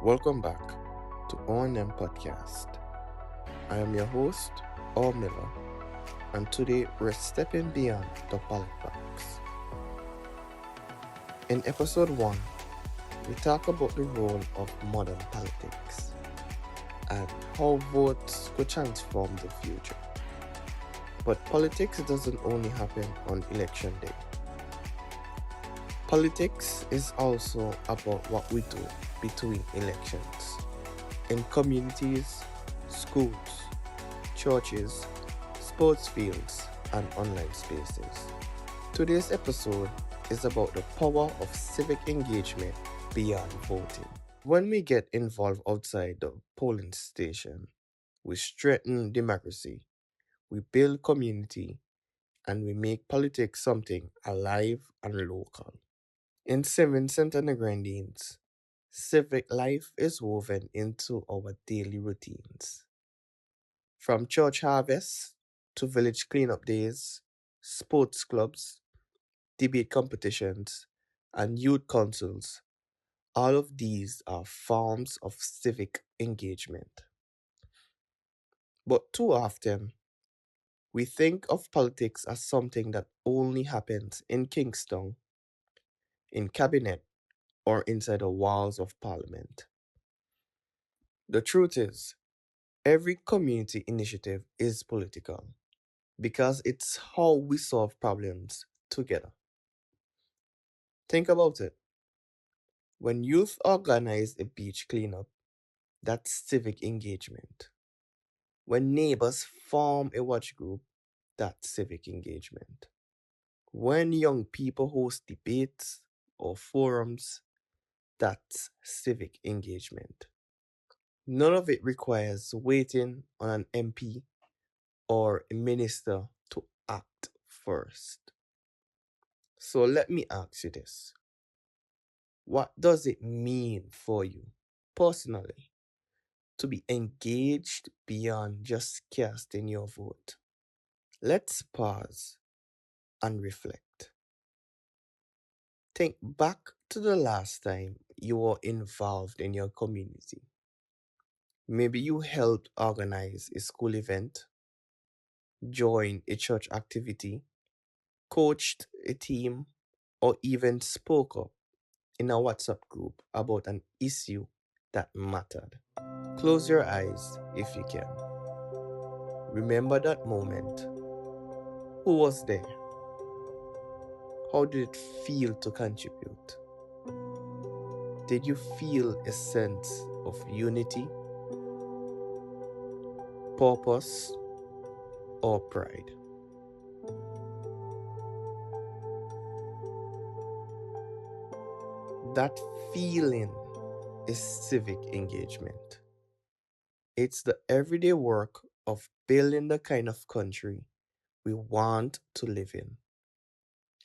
Welcome back to O&M Podcast. I am your host, Or Miller, and today we're stepping beyond the ballot box. In episode 1, we talk about the role of modern politics and how votes could transform the future. But politics doesn't only happen on election day. Politics is also about what we do between elections in communities, schools, churches, sports fields, and online spaces. Today's episode is about the power of civic engagement beyond voting. When we get involved outside the polling station, we strengthen democracy, we build community, and we make politics something alive and local. In St. and the Grenadines, civic life is woven into our daily routines. From church harvests to village cleanup days, sports clubs, debate competitions, and youth councils, all of these are forms of civic engagement. But too often, we think of politics as something that only happens in Kingston, in cabinet, or inside the walls of parliament. The truth is, every community initiative is political because it's how we solve problems together. Think about it. When youth organize a beach cleanup, that's civic engagement. When neighbors form a watch group, that's civic engagement. When young people host debates or forums, that's civic engagement. None of it requires waiting on an MP or a minister to act first. So let me ask you this. What does it mean for you personally to be engaged beyond just casting your vote? Let's pause and reflect. Think back to the last time you were involved in your community. Maybe you helped organize a school event, joined a church activity, coached a team, or even spoke up in a WhatsApp group about an issue that mattered. Close your eyes if you can. Remember that moment. Who was there? How did it feel to contribute? Did you feel a sense of unity, purpose, or pride? That feeling is civic engagement. It's the everyday work of building the kind of country we want to live in.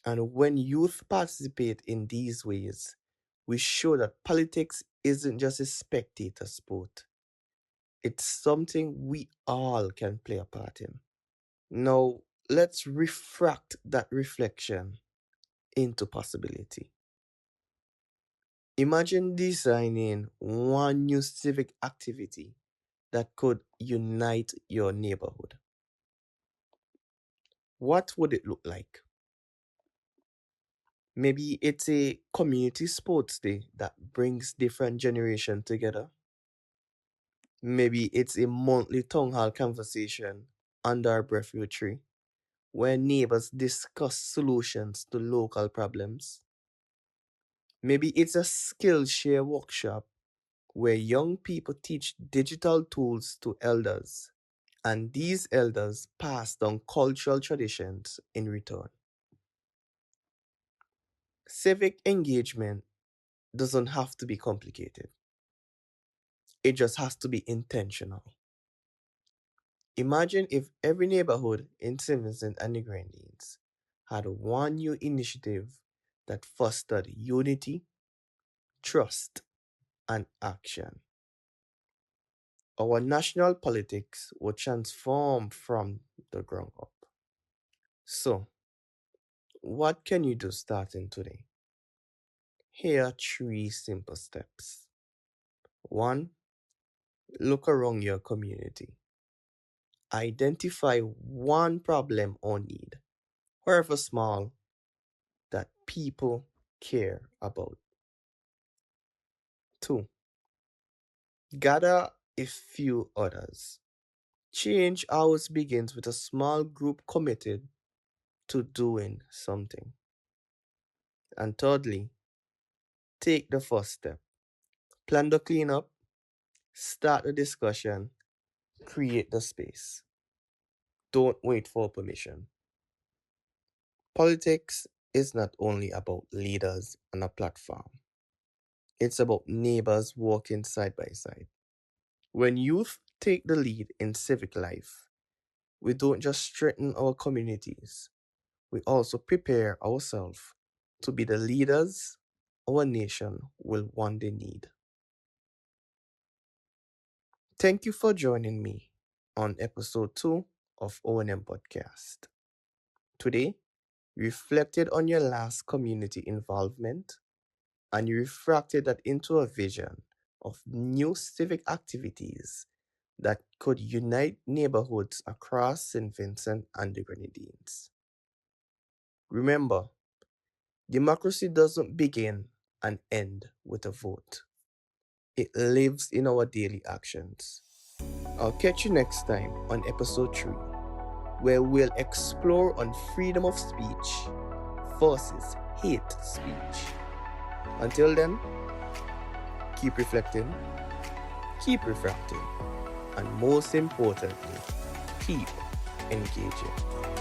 And when youth participate in these ways, we show that politics isn't just a spectator sport. It's something we all can play a part in. Now, let's refract that reflection into possibility. Imagine designing one new civic activity that could unite your neighborhood. What would it look like? Maybe it's a community sports day that brings different generations together. Maybe it's a monthly town hall conversation under a breadfruit tree where neighbors discuss solutions to local problems. Maybe it's a Skillshare workshop where young people teach digital tools to elders, and these elders pass down cultural traditions in return. Civic engagement doesn't have to be complicated, it just has to be intentional. Imagine if every neighborhood in St. Vincent and the Grenadines had one new initiative that fostered unity, trust, and action. Our national politics would transform from the ground up. So, what can you do starting today? Here are three simple steps. One, look around your community. Identify one problem or need, however small, that people care about. Two, gather a few others. Change always begins with a small group committed to doing something. And thirdly, take the first step. Plan the cleanup, start the discussion, create the space. Don't wait for permission. Politics is not only about leaders on a platform, it's about neighbors walking side by side. When youth take the lead in civic life, we don't just strengthen our communities, we also prepare ourselves to be the leaders our nation will one day need. Thank you for joining me on episode 2 of O&M Podcast. Today, we reflected on your last community involvement and you refracted that into a vision of new civic activities that could unite neighborhoods across St. Vincent and the Grenadines. Remember, democracy doesn't begin and end with a vote. It lives in our daily actions. I'll catch you next time on episode 3, where we'll explore on freedom of speech versus hate speech. Until then, keep reflecting, keep refracting, and most importantly, keep engaging.